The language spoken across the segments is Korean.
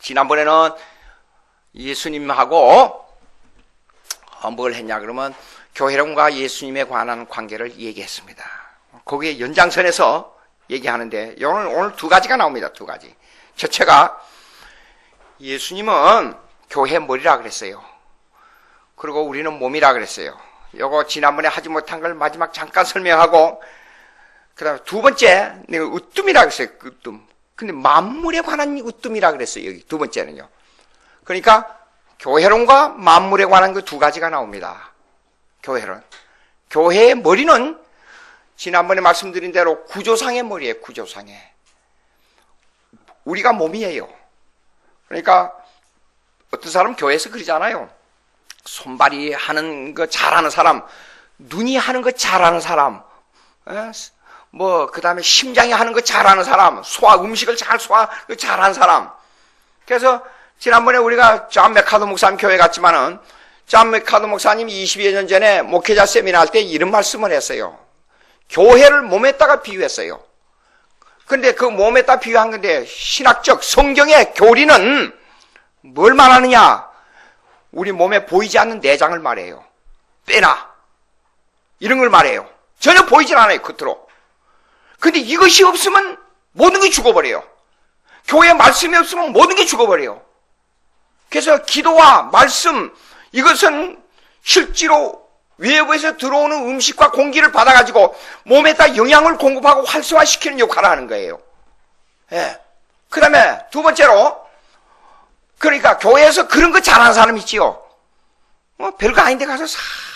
지난번에는 예수님하고 뭘 했냐 그러면 교회론과 예수님에 관한 관계를 얘기했습니다. 거기에 연장선에서 얘기하는데 오늘 두 가지가 나옵니다. 두 가지. 첫째가 예수님은 교회 머리라 그랬어요. 그리고 우리는 몸이라 그랬어요. 요거 지난번에 하지 못한 걸 마지막 잠깐 설명하고, 그 다음에 두 번째, 내가 으뜸이라 그랬어요. 으뜸. 근데 만물에 관한 으뜸이라 그랬어요. 여기 두 번째는요. 그러니까 교회론과 만물에 관한 그 두 가지가 나옵니다. 교회론. 교회의 머리는 지난번에 말씀드린 대로 구조상의 머리예요. 구조상의. 우리가 몸이에요. 그러니까 어떤 사람은 교회에서 그러잖아요. 손발이 하는 거 잘하는 사람, 눈이 하는 거 잘하는 사람, 그 다음에 심장이 하는 거 잘하는 사람, 음식을 잘하는 사람. 그래서 지난번에 우리가 존 맥카더 목사님 교회 갔지만은, 존 맥카더 목사님이 20여 년 전에 목회자 세미나 할 때 이런 말씀을 했어요. 교회를 몸에다가 비유했어요. 근데 그 몸에다 비유한 건데, 신학적 성경의 교리는 뭘 말하느냐? 우리 몸에 보이지 않는 내장을 말해요. 뼈나 이런 걸 말해요. 전혀 보이질 않아요. 겉으로. 근데 이것이 없으면 모든 게 죽어버려요. 교회 말씀이 없으면 모든 게 죽어버려요. 그래서 기도와 말씀, 이것은 실제로 외부에서 들어오는 음식과 공기를 받아가지고 몸에다 영양을 공급하고 활성화시키는 역할을 하는 거예요. 예. 그 다음에 두 번째로, 그러니까 교회에서 그런 거 잘하는 사람 있지요. 별거 아닌데 가서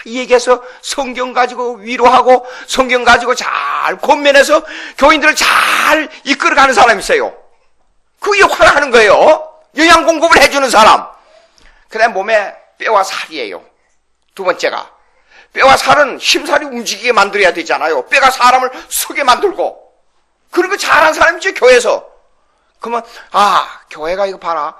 얘기해서 성경 가지고 위로하고 성경 가지고 잘 권면해서 교인들을 잘 이끌어가는 사람이 있어요. 그 역할을 하는 거예요. 영양 공급을 해주는 사람. 그 다음에 몸에 뼈와 살이에요. 두 번째가. 뼈와 살은 힘살이 움직이게 만들어야 되잖아요. 뼈가 사람을 서게 만들고. 그런 거 잘하는 사람이죠, 교회에서. 그러면, 교회가 이거 봐라.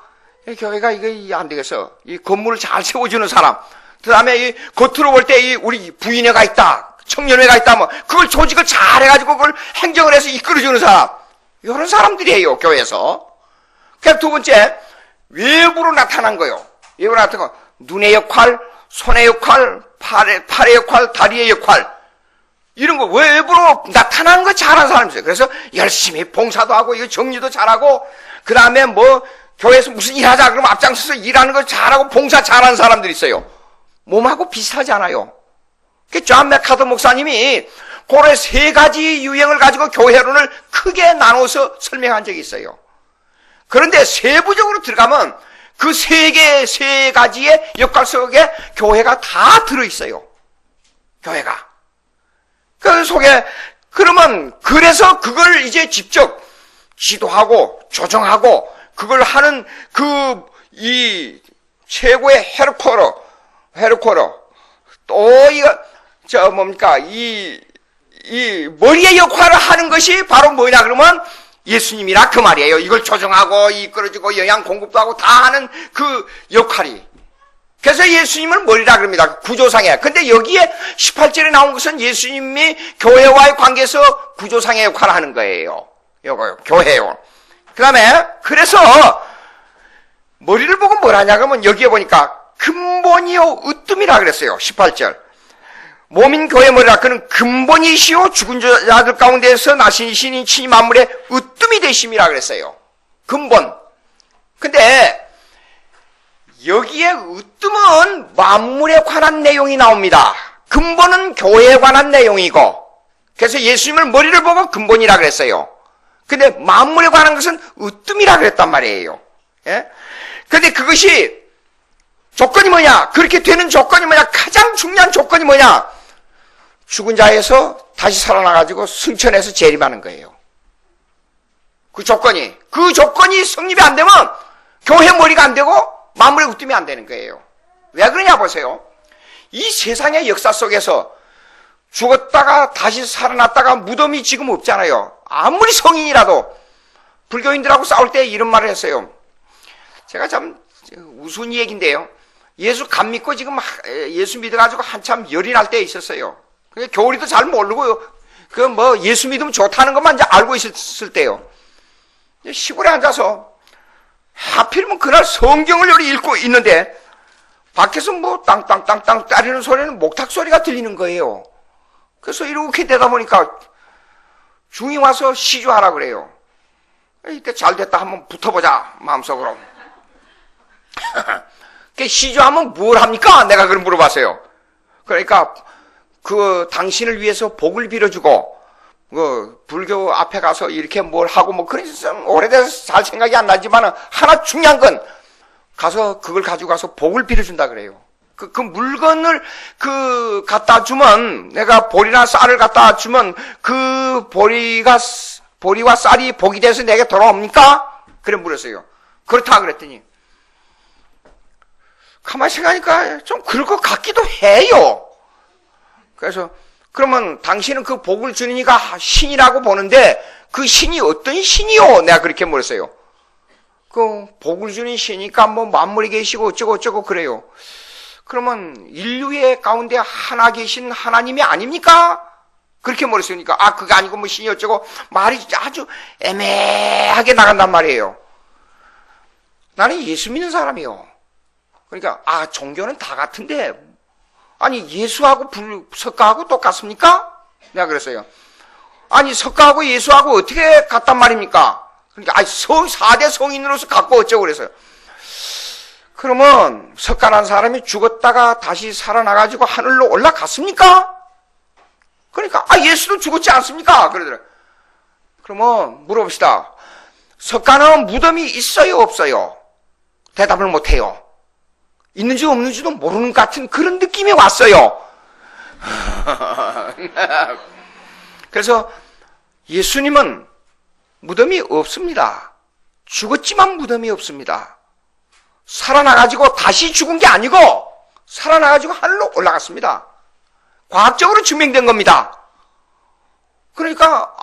교회가 이거 안 되겠어. 이 건물을 잘 세워주는 사람. 그 다음에 이 겉으로 볼 때 우리 부인회가 있다. 청년회가 있다. 그걸 조직을 잘 해가지고 그걸 행정을 해서 이끌어주는 사람. 이런 사람들이에요, 교회에서. 그래서 두 번째, 외부로 나타난 거예요. 외부로 나타난 거. 눈의 역할, 손의 역할, 팔의 역할, 다리의 역할. 이런 거 외부로 나타나는 거 잘하는 사람이 있어요. 그래서 열심히 봉사도 하고, 이거 정리도 잘하고, 그 다음에 교회에서 무슨 일 하자 그러면 앞장서서 일하는 걸 잘하고 봉사 잘하는 사람들이 있어요. 몸하고 비슷하지 않아요. 존 맥카더 목사님이 그런 세 가지 유형을 가지고 교회론을 크게 나눠서 설명한 적이 있어요. 그런데 세부적으로 들어가면 그 세 가지의 역할 속에 교회가 다 들어있어요. 교회가. 그 속에, 그래서 그걸 이제 직접 지도하고 조정하고 그걸 하는 이 최고의 헤르코러 또 이 머리의 역할을 하는 것이 바로 뭐냐 그러면 예수님이라 그 말이에요. 이걸 조정하고 이끌어주고 영양 공급도 하고 다 하는 그 역할이. 그래서 예수님을 머리라 그럽니다. 구조상에. 근데 여기에 18절에 나온 것은 예수님이 교회와의 관계에서 구조상의 역할을 하는 거예요. 요거요. 교회요. 그 다음에, 그래서, 머리를 보고 뭘 하냐, 그러면 여기에 보니까, 근본이요, 으뜸이라 그랬어요. 18절. 몸인 교회 머리라, 그는 근본이시요, 죽은 자들 가운데서 나신 신이 친히 만물의 으뜸이 되심이라 그랬어요. 근본. 근데, 여기에 으뜸은 만물에 관한 내용이 나옵니다. 근본은 교회에 관한 내용이고, 그래서 예수님을 머리를 보고 근본이라 그랬어요. 근데 만물에 관한 것은 으뜸이라 그랬단 말이에요. 예? 근데 그것이 조건이 뭐냐? 그렇게 되는 조건이 뭐냐? 가장 중요한 조건이 뭐냐? 죽은 자에서 다시 살아나가지고 승천해서 재림하는 거예요. 그 조건이 성립이 안 되면 교회 머리가 안 되고 만물의 으뜸이 안 되는 거예요. 왜 그러냐 보세요. 이 세상의 역사 속에서 죽었다가 다시 살아났다가 무덤이 지금 없잖아요. 아무리 성인이라도 불교인들하고 싸울 때 이런 말을 했어요. 제가 참 우스운 얘기인데요. 예수 감 믿고 지금 예수 믿어가지고 한참 열이 날 때 있었어요. 교리도 잘 모르고요. 예수 믿으면 좋다는 것만 이제 알고 있을 때요. 시골에 앉아서 하필이면 그날 성경을 여기 읽고 있는데 밖에서 뭐 땅땅땅땅 따리는 소리는 목탁 소리가 들리는 거예요. 그래서 이렇게 되다 보니까 중이 와서 시주하라 그래요. 이때 잘 됐다 한번 붙어보자 마음속으로. 시주하면 뭘 합니까? 내가 그걸 물어봤어요. 그러니까 그 당신을 위해서 복을 빌어주고 그 불교 앞에 가서 이렇게 뭘 하고 뭐 그래서 오래돼서 잘 생각이 안 나지만 하나 중요한 건 가서 그걸 가지고 가서 복을 빌어준다 그래요. 그 물건을 갖다 주면 내가 보리나 쌀을 갖다 주면 그 보리와 쌀이 복이 돼서 내게 돌아옵니까? 그래 물었어요. 그렇다 그랬더니 가만히 생각하니까 좀 그럴 것 같기도 해요. 그래서 그러면 당신은 그 복을 주는 이가 신이라고 보는데 그 신이 어떤 신이요? 내가 그렇게 물었어요. 그 복을 주는 신이니까 뭐 만물에 계시고 어쩌고 그래요. 그러면 인류의 가운데 하나 계신 하나님이 아닙니까? 그렇게 물었으니까 그게 아니고 뭐 신이 어쩌고 말이 아주 애매하게 나간단 말이에요. 나는 예수 믿는 사람이요. 그러니까 종교는 다 같은데 아니 예수하고 석가하고 똑같습니까? 내가 그랬어요. 아니 석가하고 예수하고 어떻게 같단 말입니까? 그러니까 4대 성인으로서 같고 어쩌고 그랬어요. 그러면 석가라는 사람이 죽었다가 다시 살아나가지고 하늘로 올라갔습니까? 그러니까 예수도 죽었지 않습니까? 그러더라고요. 그러면 물어봅시다. 석가는 무덤이 있어요 없어요? 대답을 못해요. 있는지 없는지도 모르는 것 같은 그런 느낌이 왔어요. 그래서 예수님은 무덤이 없습니다. 죽었지만 무덤이 없습니다. 살아나가지고 다시 죽은 게 아니고 살아나가지고 하늘로 올라갔습니다. 과학적으로 증명된 겁니다. 그러니까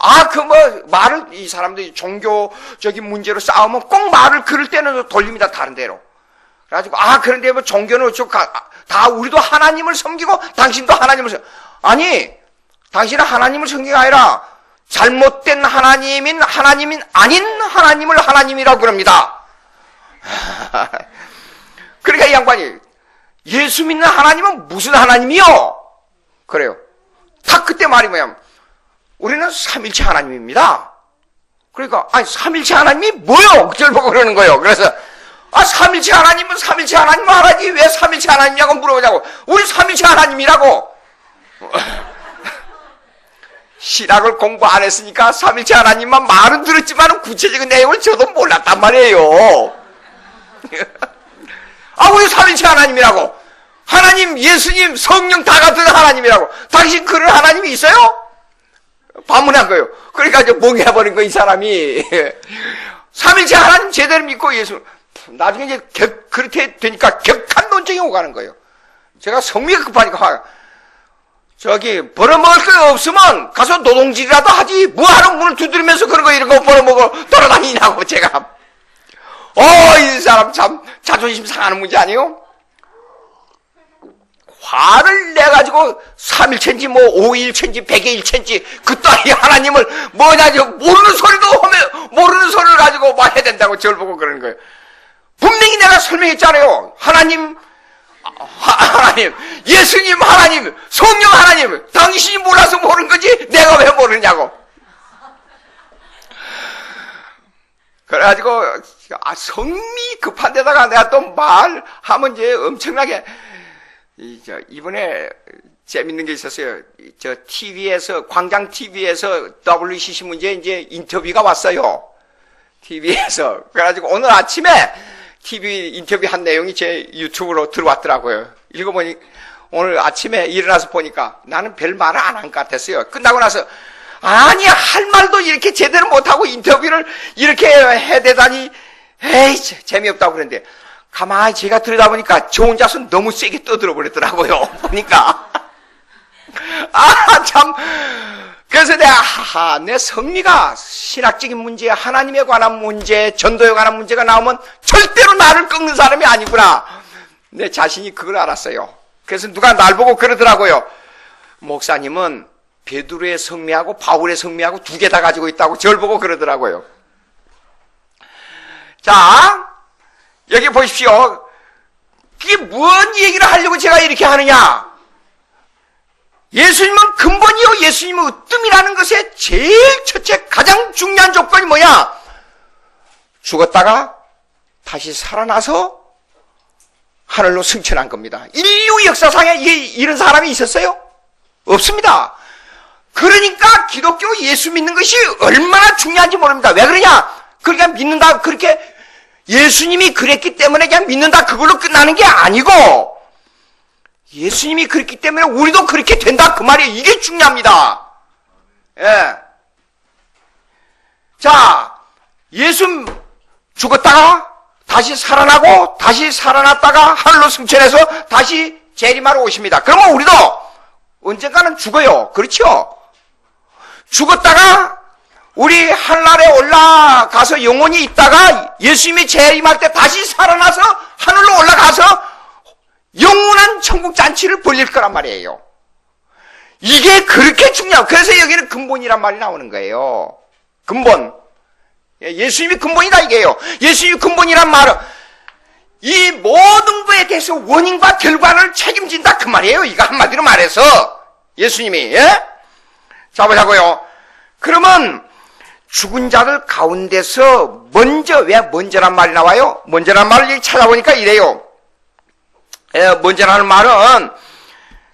말을 이 사람들이 종교적인 문제로 싸우면 꼭 말을 그럴 때는 돌립니다. 다른 데로. 그래가지고 그런데 뭐 종교는 어쩌고 다 우리도 하나님을 섬기고 당신도 하나님을 아니 당신은 하나님을 섬기는 게 아니라 잘못된 하나님인 아닌 하나님을 하나님이라고 그럽니다. 그러니까 이 양반이 예수 믿는 하나님은 무슨 하나님이요? 그래요. 다 그때 말이 뭐냐면 우리는 삼일체 하나님입니다. 그러니까 삼일체 하나님이 뭐요? 그걸 보고 그러는 거예요. 그래서 삼일체 하나님은 삼일체 하나님 하나지 왜 삼일체 하나님이냐고 물어보자고. 우리 삼일체 하나님이라고. 신학을 공부 안 했으니까 삼일체 하나님만 말은 들었지만 구체적인 내용을 저도 몰랐단 말이에요. 우리 삼일체 하나님이라고. 하나님, 예수님, 성령 다 같은 하나님이라고. 당신 그런 하나님이 있어요? 반문한 거예요. 그러니까 이제 멍해버린 거, 이 사람이. 삼일체 하나님 제대로 믿고 예수. 나중에 이제 그렇게 되니까 격한 논쟁이 오가는 거예요. 제가 성미가 급하니까 벌어먹을 거 없으면 가서 노동질이라도 하지 뭐하러 문을 두드리면서 그런 거 이런 거 벌어먹어 돌아다니냐고. 제가 이 사람 참 자존심 상하는 문제 아니에요? 화를 내가지고 3일체인지 뭐 5일체인지 100의 1체인지 그 따위 하나님을 모르는 소리도 하면 모르는 소리를 가지고 뭐 해야 된다고 저를 보고 그러는 거예요. 분명히 내가 설명했잖아요. 하나님, 예수님 하나님, 성령 하나님, 당신이 몰라서 모르는 거지 내가 왜 모르냐고. 그래가지고 성미 급한 데다가 내가 또 말하면 이제 엄청나게 이번에 재밌는 게 있었어요. TV에서 광장 TV에서 WCC 문제 이제 인터뷰가 왔어요. TV에서. 그래가지고 오늘 아침에 TV 인터뷰 한 내용이 제 유튜브로 들어왔더라고요. 읽어보니 오늘 아침에 일어나서 보니까 나는 별 말을 안 한 것 같았어요. 끝나고 나서 할 말도 이렇게 제대로 못하고 인터뷰를 이렇게 해대다니 재미없다고 그랬는데 가만히 제가 들여다보니까 저 혼자서 너무 세게 떠들어 버렸더라고요. 보니까 참. 그래서 내가 내 성미가 신학적인 문제, 하나님에 관한 문제, 전도에 관한 문제가 나오면 절대로 나를 꺾는 사람이 아니구나. 내 자신이 그걸 알았어요. 그래서 누가 날 보고 그러더라고요. 목사님은 베드로의 성미하고 바울의 성미하고 두 개 다 가지고 있다고 저를 보고 그러더라고요. 자, 여기 보십시오. 이게 뭔 얘기를 하려고 제가 이렇게 하느냐? 예수님은 근본이요. 예수님은 으뜸이라는 것의 제일 첫째 가장 중요한 조건이 뭐냐? 죽었다가 다시 살아나서 하늘로 승천한 겁니다. 인류 역사상에 이런 사람이 있었어요? 없습니다. 그러니까 기독교 예수 믿는 것이 얼마나 중요한지 모릅니다. 왜 그러냐? 그러니까 믿는다, 그렇게 예수님이 그랬기 때문에 그냥 믿는다, 그걸로 끝나는 게 아니고, 예수님이 그랬기 때문에 우리도 그렇게 된다, 그 말이에요. 이게 중요합니다. 예. 자, 예수 죽었다가 다시 살아나고 다시 살아났다가 하늘로 승천해서 다시 재림하러 오십니다. 그러면 우리도 언젠가는 죽어요. 그렇죠? 죽었다가 우리 하늘에 올라가서 영원히 있다가 예수님이 재림할 때 다시 살아나서 하늘로 올라가서 영원한 천국 잔치를 벌릴 거란 말이에요. 이게 그렇게 중요해요. 그래서 여기는 근본이란 말이 나오는 거예요. 근본. 예수님이 근본이다 이게요. 예수님이 근본이란 말은 이 모든 것에 대해서 원인과 결과를 책임진다 그 말이에요. 이거 한마디로 말해서 예수님이. 예? 자 보자고요. 그러면 죽은 자들 가운데서 먼저, 왜 먼저란 말이 나와요? 먼저란 말을 찾아보니까 이래요. 먼저라는 말은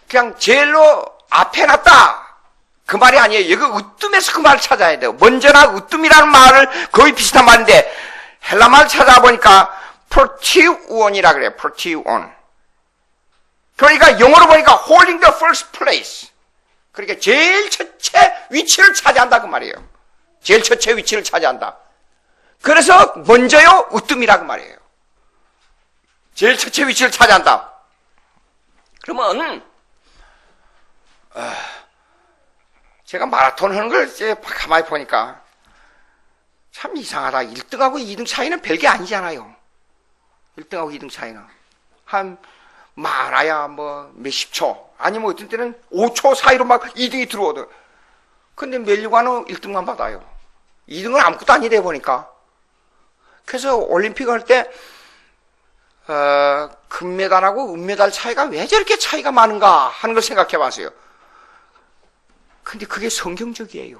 그냥 제일로 앞에 놨다 그 말이 아니에요. 여기 으뜸에서 그 말을 찾아야 돼요. 먼저나 으뜸이라는 말을 거의 비슷한 말인데 헬라 말을 찾아보니까 protiuon이라 그래요. protiuon. 그러니까 영어로 보니까 holding the first place. 그러니까 제일 첫째 위치를 차지한다 그 말이에요. 제일 첫째 위치를 차지한다. 그래서 먼저요 으뜸이라 그 말이에요. 제일 첫째 위치를 차지한다. 그러면 제가 마라톤 하는 걸 이제 가만히 보니까 참 이상하다. 1등하고 2등 차이는 별게 아니잖아요. 1등하고 2등 차이는 한 많아야 뭐 몇십 초 아니면 어떤 때는 5초 사이로 막 2등이 들어오더라. 근데 멜리관은 1등만 받아요. 2등은 아무것도 아니래 보니까. 그래서 올림픽 할 때 금메달하고 은메달 차이가 왜 저렇게 차이가 많은가 하는 걸 생각해 봤어요. 근데 그게 성경적이에요.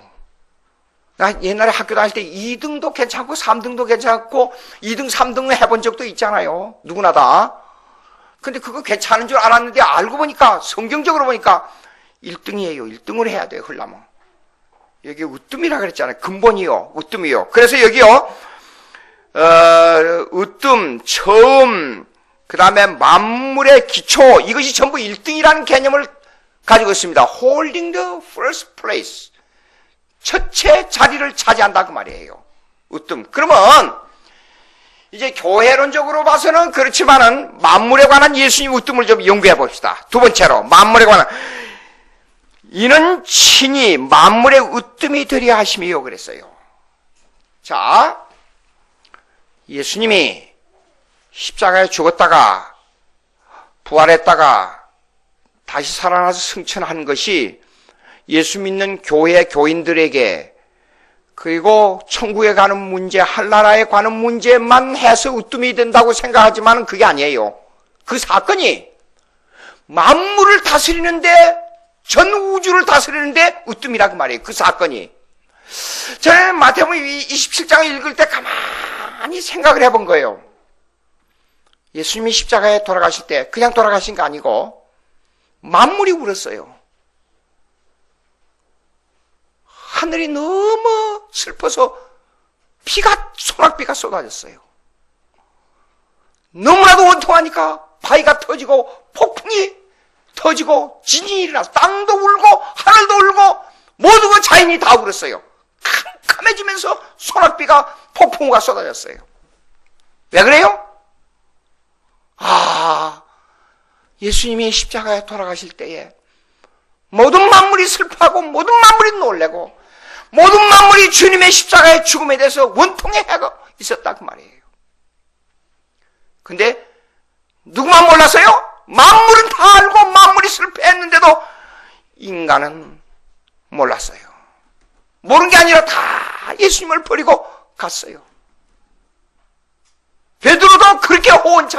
나 옛날에 학교 다닐 때 2등도 괜찮고 3등도 괜찮고 2등, 3등을 해본 적도 있잖아요. 누구나 다. 근데 그거 괜찮은 줄 알았는데 알고 보니까 성경적으로 보니까 1등이에요. 1등을 해야 돼요. 하려면. 여기 으뜸이라 그랬잖아요. 근본이요. 으뜸이요. 그래서 여기요. 으뜸, 처음, 그 다음에 만물의 기초, 이것이 전부 1등이라는 개념을 가지고 있습니다. holding the first place. 첫째 자리를 차지한다 그 말이에요. 으뜸. 그러면 이제 교회론적으로 봐서는 그렇지만은 만물에 관한 예수님 으뜸을 좀 연구해 봅시다. 두 번째로 만물에 관한 이는 친히 만물의 으뜸이 되려 하심이요 그랬어요. 자, 예수님이 십자가에 죽었다가 부활했다가 다시 살아나서 승천한 것이 예수 믿는 교회 교인들에게 그리고 천국에 가는 문제, 한나라에 가는 문제만 해서 으뜸이 된다고 생각하지만 그게 아니에요. 그 사건이 만물을 다스리는데, 전 우주를 다스리는데 으뜸이라고 말이에요. 그 사건이. 저는 마태복음 27장을 읽을 때 가만히 생각을 해본 거예요. 예수님이 십자가에 돌아가실 때 그냥 돌아가신 거 아니고 만물이 울었어요. 하늘이 너무 슬퍼서 소낙비가 쏟아졌어요. 너무나도 원통하니까 바위가 터지고 폭풍이 터지고 지진이 일어나서 땅도 울고 하늘도 울고 모든 자연이 다 울었어요. 캄캄해지면서 소낙비가 폭풍우가 쏟아졌어요. 왜 그래요? 예수님이 십자가에 돌아가실 때에 모든 만물이 슬퍼하고 모든 만물이 놀래고 모든 만물이 주님의 십자가의 죽음에 대해서 원통해하고 있었다 그 말이에요. 근데 누구만 몰랐어요? 만물은 다 알고 만물이 슬퍼했는데도 인간은 몰랐어요. 모르는 게 아니라 다 예수님을 버리고 갔어요. 베드로도 그렇게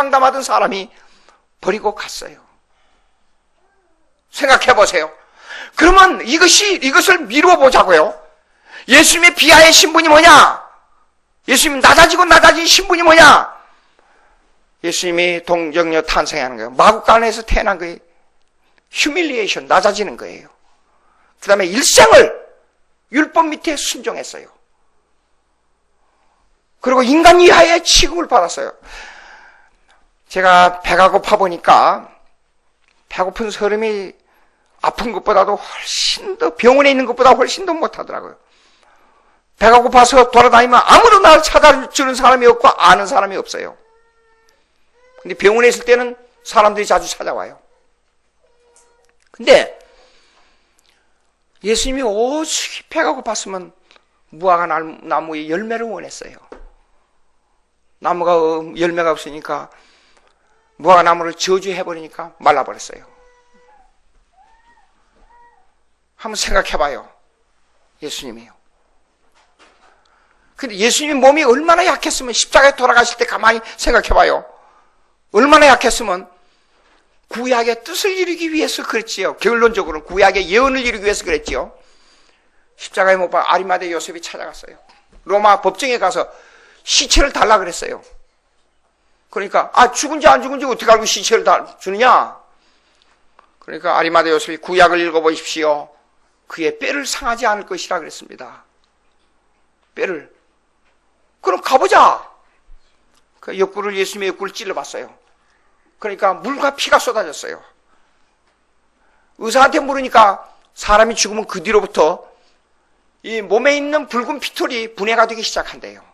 상담하던 사람이 버리고 갔어요. 생각해 보세요. 그러면 이것을 미루어 보자고요. 예수님의 비하의 신분이 뭐냐? 예수님 낮아지고 낮아진 신분이 뭐냐? 예수님이 동정녀 탄생하는 거예요. 마구간에서 태어난 거예요. 휴밀리에이션, 낮아지는 거예요. 그 다음에 일생을 율법 밑에 순종했어요. 그리고 인간 이하의 취급을 받았어요. 제가 배가 고파 보니까 배고픈 사람이 아픈 것보다도 훨씬 더, 병원에 있는 것보다 훨씬 더 못하더라고요. 배가 고파서 돌아다니면 아무도 나를 찾아주는 사람이 없고 아는 사람이 없어요. 근데 병원에 있을 때는 사람들이 자주 찾아와요. 근데 예수님이 오죽 배가 고팠으면 무화과 나무에 열매를 원했어요. 나무가 열매가 없으니까 무화과 나무를 저주해버리니까 말라버렸어요. 한번 생각해봐요. 예수님이요. 근데 예수님 몸이 얼마나 약했으면 십자가에 돌아가실 때 가만히 생각해봐요. 얼마나 약했으면 구약의 뜻을 이루기 위해서 그랬지요. 결론적으로는 구약의 예언을 이루기 위해서 그랬지요. 십자가에 못 박혀 아리마대 요셉이 찾아갔어요. 로마 법정에 가서 시체를 달라 그랬어요. 그러니까 죽은지 안 죽은지 어떻게 알고 시체를 주느냐? 그러니까 아리마대 요셉이 구약을 읽어보십시오. 그의 뼈를 상하지 않을 것이라 그랬습니다. 뼈를. 그럼 가보자. 그 옆구리를, 예수님의 옆구리를 찔러봤어요. 그러니까 물과 피가 쏟아졌어요. 의사한테 물으니까 사람이 죽으면 그 뒤로부터 이 몸에 있는 붉은 피털이 분해가 되기 시작한대요.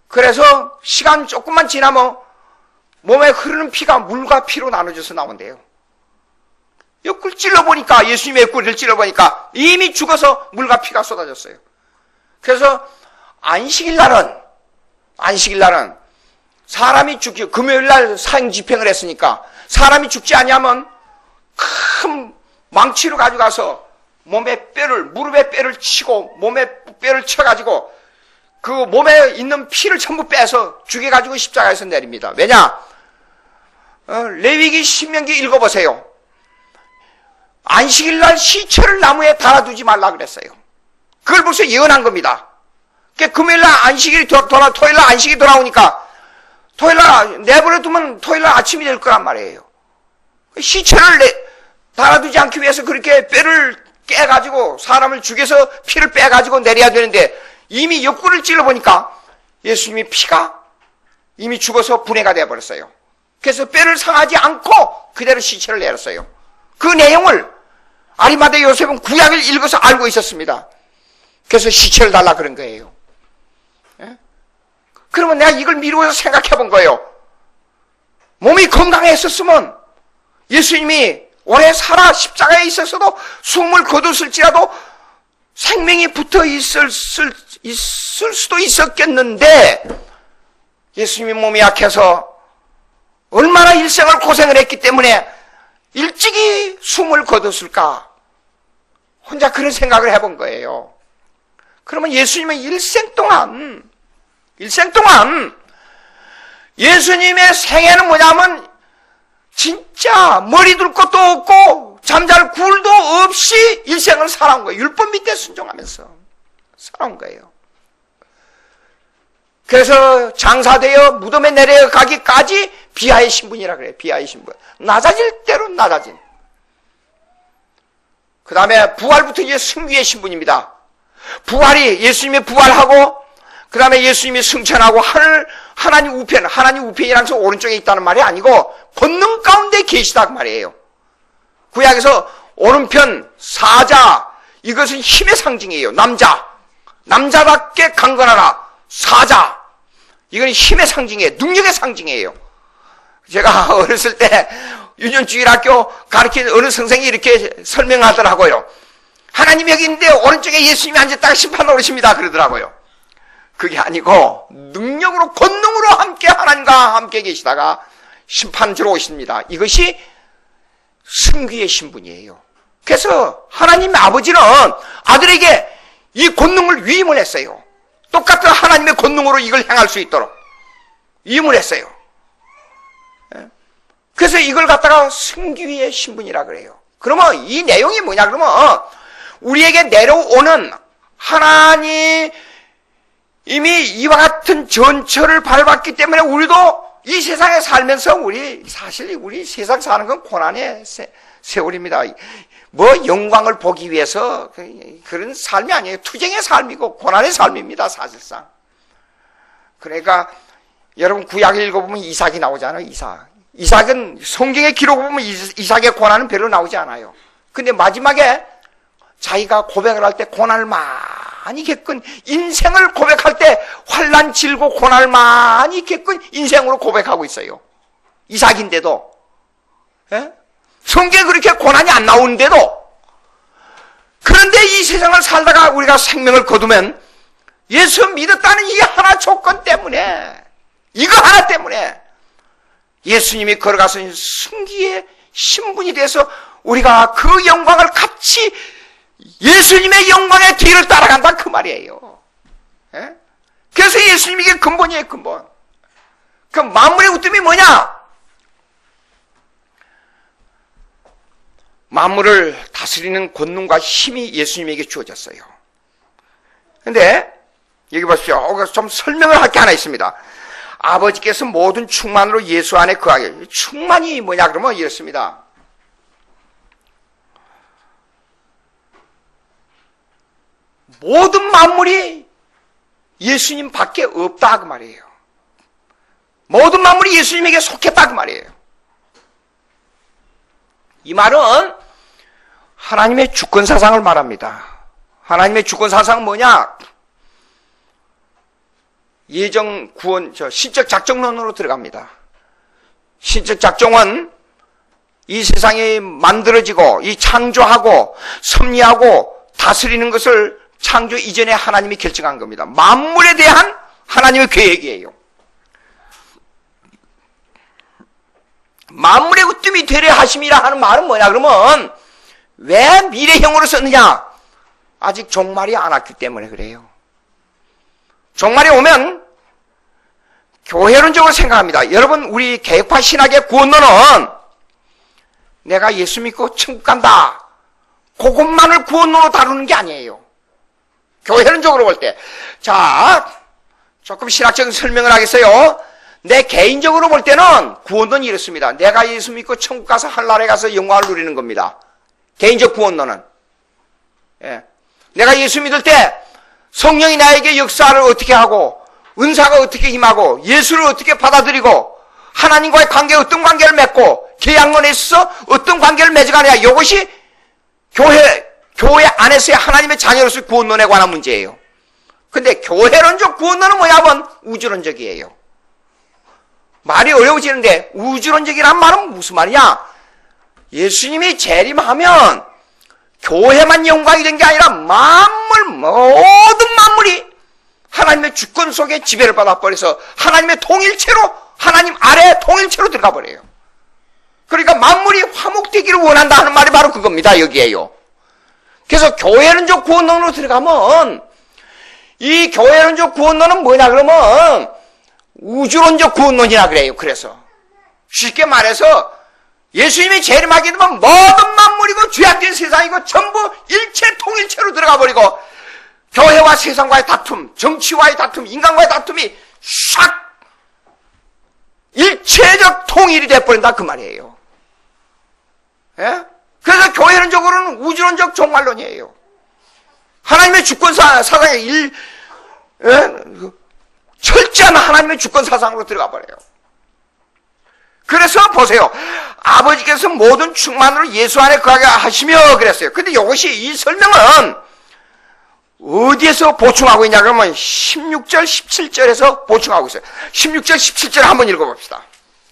그래서 시간 조금만 지나면 몸에 흐르는 피가 물과 피로 나눠져서 나온대요. 옆구리를 찔러보니까, 예수님의 옆구리를 찔러보니까 이미 죽어서 물과 피가 쏟아졌어요. 그래서 안식일 날은 사람이 죽기, 금요일날 사형집행을 했으니까 사람이 죽지 아니하면 큰 망치로 가져가서 몸에 뼈를, 무릎에 뼈를 치고 몸에 뼈를 쳐가지고 그 몸에 있는 피를 전부 빼서 죽여가지고 십자가에서 내립니다. 왜냐? 레위기 신명기 읽어보세요. 안식일날 시체를 나무에 달아두지 말라 그랬어요. 그걸 벌써 예언한 겁니다. 금요일날 안식일이 토요일날 안식이 돌아오니까 토요일날 내버려 두면 토요일날 아침이 될 거란 말이에요. 시체를 달아두지 않기 위해서 그렇게 뼈를 깨가지고 사람을 죽여서 피를 빼가지고 내려야 되는데 이미 옆구리를 찔러보니까 예수님이 피가 이미 죽어서 분해가 되어버렸어요. 그래서 뼈를 상하지 않고 그대로 시체를 내렸어요. 그 내용을 아리마대 요셉은 구약을 읽어서 알고 있었습니다. 그래서 시체를 달라 그런 거예요. 예? 그러면 내가 이걸 미루어서 생각해 본 거예요. 몸이 건강했었으면 예수님이 오래 살아 십자가에 있어서도 숨을 거뒀을지라도 생명이 붙어 있을 수도 있었겠는데 예수님이 몸이 약해서 얼마나 일생을 고생을 했기 때문에 일찍이 숨을 거뒀을까? 혼자 그런 생각을 해본 거예요. 그러면 예수님은 일생 동안 예수님의 생애는 뭐냐면 진짜 머리 둘 것도 없고 잠잘 굴도 없이 일생을 살아온 거예요. 율법 밑에 순종하면서 살아온 거예요. 그래서 장사되어 무덤에 내려가기까지 비하의 신분이라 그래요. 비하의 신분. 낮아질 대로 낮아진. 그 다음에 부활부터 이제 승귀의 신분입니다. 부활이 예수님이 부활하고 그 다음에 예수님이 승천하고 하나님 우편이라는 것은 오른쪽에 있다는 말이 아니고 권능 가운데 계시다 그 말이에요. 구약에서 오른편 사자, 이것은 힘의 상징이에요. 남자답게 강건하라. 사자, 이건 힘의 상징이에요. 능력의 상징이에요. 제가 어렸을 때 유년주일학교 가르치는 어느 선생이 이렇게 설명하더라고요. 하나님이 여기 있는데 오른쪽에 예수님이 앉았다가 심판을 오르십니다 그러더라고요. 그게 아니고 능력으로 권능으로 함께 하나님과 함께 계시다가 심판 주러 오십니다. 이것이 승귀의 신분이에요. 그래서 하나님 아버지는 아들에게 이 권능을 위임을 했어요. 똑같은 하나님의 권능으로 이걸 행할 수 있도록 위임을 했어요. 그래서 이걸 갖다가 승귀의 신분이라 그래요. 그러면 이 내용이 뭐냐 그러면 우리에게 내려오는 하나님 이미 이와 같은 전철을 밟았기 때문에 우리도 이 세상에 살면서 사실 우리 세상 사는 건 고난의 세월입니다. 뭐 영광을 보기 위해서 그런 삶이 아니에요. 투쟁의 삶이고 고난의 삶입니다, 사실상. 그러니까 여러분 구약을 읽어보면 이삭이 나오잖아요. 이삭은 성경의 기록을 보면 이삭의 고난은 별로 나오지 않아요. 근데 마지막에 자기가 고백을 할 때 고난을 많이 겪은, 인생을 고백할 때 환난 질고 고난을 많이 겪은 인생으로 고백하고 있어요. 이삭인데도. 예? 성경에 그렇게 고난이 안 나오는데도. 그런데 이 세상을 살다가 우리가 생명을 거두면 예수 믿었다는 이 하나 조건 때문에, 이거 하나 때문에 예수님이 걸어가서 승기의 신분이 돼서 우리가 그 영광을 같이 예수님의 영광의 뒤를 따라간다 그 말이에요. 예? 그래서 예수님이 이게 근본이에요, 근본. 그 만물의 으뜸이 뭐냐? 만물을 다스리는 권능과 힘이 예수님에게 주어졌어요. 근데 여기 보십시오. 좀 설명을 할 게 하나 있습니다. 아버지께서 모든 충만으로 예수 안에 거하게. 충만이 뭐냐 그러면 이렇습니다. 모든 만물이 예수님 밖에 없다 그 말이에요. 모든 만물이 예수님에게 속했다 그 말이에요. 이 말은 하나님의 주권사상을 말합니다. 하나님의 주권사상은 뭐냐? 예정 구원, 신적 작정론으로 들어갑니다. 신적 작정은 이 세상이 만들어지고, 이 창조하고, 섭리하고, 다스리는 것을 창조 이전에 하나님이 결정한 겁니다. 만물에 대한 하나님의 계획이에요. 만물의 으뜸이 되려 하심이라 하는 말은 뭐냐 그러면 왜 미래형으로 썼느냐? 아직 종말이 안 왔기 때문에 그래요. 종말이 오면 교회론적으로 생각합니다. 여러분, 우리 개혁파 신학의 구원론은 내가 예수 믿고 천국 간다, 그것만을 구원론으로 다루는 게 아니에요. 교회론적으로 볼 때. 자, 조금 신학적인 설명을 하겠어요. 내 개인적으로 볼 때는 구원론이 이렇습니다. 내가 예수 믿고 천국 가서 하늘나라에 가서 영광을 누리는 겁니다. 개인적 구원론은. 예. 내가 예수 믿을 때 성령이 나에게 역사를 어떻게 하고, 은사가 어떻게 임하고, 예수를 어떻게 받아들이고, 하나님과의 관계에 어떤 관계를 맺고, 계약론에 있어서 어떤 관계를 맺어가느냐, 이것이 교회 안에서의 하나님의 자녀로서의 구원론에 관한 문제예요. 근데 교회론적 구원론은 뭐냐 하면 우주론적이에요. 말이 어려워지는데 우주론적이란 말은 무슨 말이냐? 예수님이 재림하면 교회만 영광이 된 게 아니라 모든 만물이 하나님의 주권 속에 지배를 받아버려서 하나님의 통일체로, 하나님 아래 통일체로 들어가 버려요. 그러니까 만물이 화목되기를 원한다 하는 말이 바로 그겁니다. 여기에요. 그래서 교회론적 구원론으로 들어가면 이 교회론적 구원론은 뭐냐 그러면 우주론적 구원론이라 그래요. 그래서 쉽게 말해서 예수님이 재림하게 되면 모든 만물이고 죄악된 세상이고 전부 일체 통일체로 들어가 버리고 교회와 세상과의 다툼, 정치와의 다툼, 인간과의 다툼이 샥 일체적 통일이 돼버린다 그 말이에요. 예? 그래서 교회론적으로는 우주론적 종말론이에요. 하나님의 주권 사상의 철저한 하나님의 주권 사상으로 들어가 버려요. 그래서 보세요. 아버지께서 모든 충만으로 예수 안에 거하게 하시며 그랬어요. 근데 이것이, 이 설명은 어디에서 보충하고 있냐 그러면 16절, 17절에서 보충하고 있어요. 16절, 17절 한번 읽어봅시다.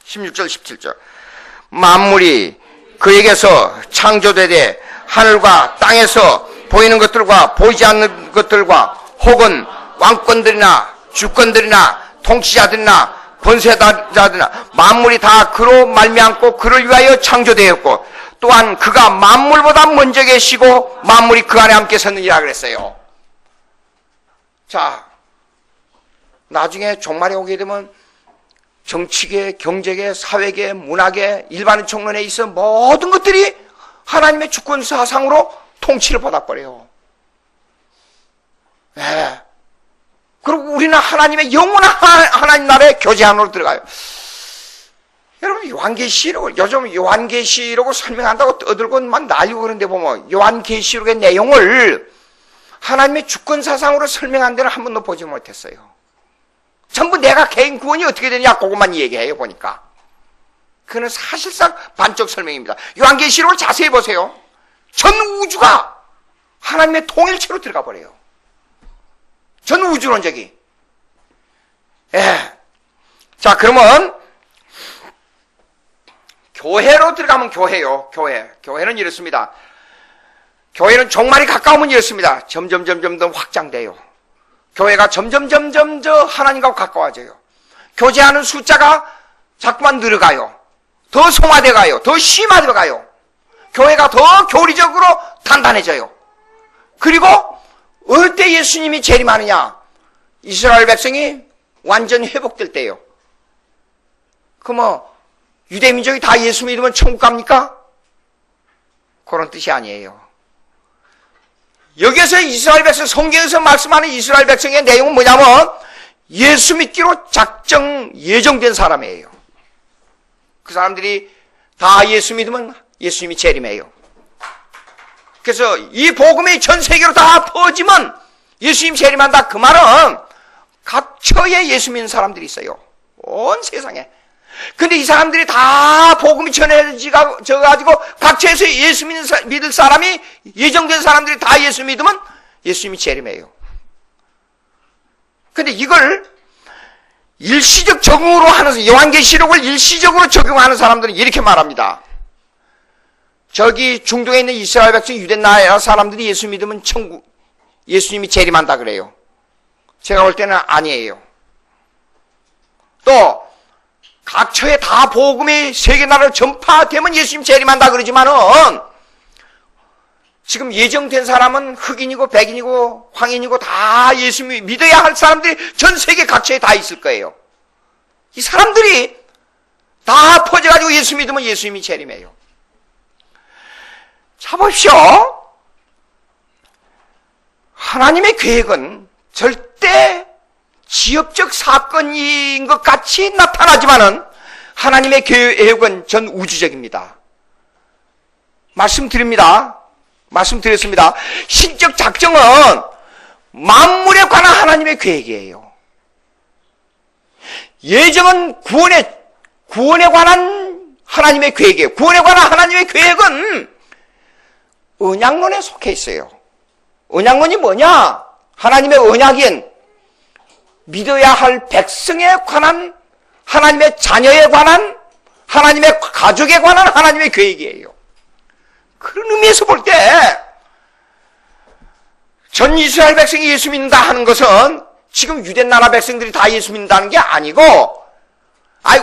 16절, 17절. 만물이 그에게서 창조되되 하늘과 땅에서 보이는 것들과 보이지 않는 것들과 혹은 왕권들이나 주권들이나 통치자들이나 권세자들이나 만물이 다 그로 말미암고 그를 위하여 창조되었고 또한 그가 만물보다 먼저 계시고 만물이 그 안에 함께 섰느니라 그랬어요. 자, 나중에 종말이 오게 되면 정치계, 경제계, 사회계, 문화계, 일반 총론에 있어 모든 것들이 하나님의 주권 사상으로 통치를 받아버려요. 네. 그리고 우리는 하나님의 영원한 하나님 나라의 교제 안으로 들어가요. 여러분, 요한계시록을 요즘 요한계시록을 설명한다고 떠들고 막 날리고 그런데 보면 요한계시록의 내용을 하나님의 주권 사상으로 설명한 데는 한 번도 보지 못했어요. 전부 내가 개인 구원이 어떻게 되냐 그것만 얘기해요. 보니까 그는 사실상 반쪽 설명입니다. 요한계시록을 자세히 보세요. 전 우주가 하나님의 통일체로 들어가 버려요. 전 우주론적이. 예. 자, 그러면 교회로 들어가면 교회요. 교회는 이렇습니다. 교회는 종말이 가까우면 이렇습니다. 점점 더 확장돼요. 교회가 점점 더 하나님과 가까워져요. 교제하는 숫자가 자꾸만 늘어가요. 더 성화돼 가요. 더 심화돼 가요. 교회가 더 교리적으로 단단해져요. 그리고 어느 때 예수님이 재림하느냐? 이스라엘 백성이 완전히 회복될 때요. 유대 민족이 다 예수 믿으면 천국 갑니까? 그런 뜻이 아니에요. 여기에서 이스라엘 백성, 성경에서 말씀하는 이스라엘 백성의 내용은 뭐냐면 예수 믿기로 작정 예정된 사람이에요. 그 사람들이 다 예수 믿으면 예수님이 재림해요. 그래서 이 복음이 전 세계로 다 퍼지면 예수님 재림한다. 그 말은 각 처에 예수 믿는 사람들이 있어요. 온 세상에. 근데 이 사람들이 다 복음이 전해져가지고 각처에서 예수 믿을 사람이 예정된 사람들이 다 예수 믿으면 예수님이 재림해요. 근데 이걸 일시적 적용으로 하는, 요한계시록을 일시적으로 적용하는 사람들은 이렇게 말합니다. 저기 중동에 있는 이스라엘 백성 유대 나라 사람들이 예수 믿으면 예수님이 재림한다 그래요. 제가 볼 때는 아니에요. 또 각처에 다 복음이 세계 나라로 전파되면 예수님 재림한다 그러지만은 지금 예정된 사람은 흑인이고 백인이고 황인이고 다 예수 믿어야 할 사람들이 전 세계 각처에 다 있을 거예요. 이 사람들이 다 퍼져가지고 예수 믿으면 예수님이 재림해요. 자, 보십시오. 하나님의 계획은 절대 지역적 사건인 것 같이 나타나지만은 하나님의 계획은 전 우주적입니다. 말씀드렸습니다. 신적 작정은 만물에 관한 하나님의 계획이에요. 예정은 구원에 관한 하나님의 계획이에요. 구원에 관한 하나님의 계획은 언약론에 속해 있어요. 언약론이 뭐냐? 하나님의 언약인 믿어야 할 백성에 관한, 하나님의 자녀에 관한, 하나님의 가족에 관한 하나님의 계획이에요. 그런 의미에서 볼 때 전 이스라엘 백성이 예수 믿는다 하는 것은 지금 유대 나라 백성들이 다 예수 믿는다는 게 아니고,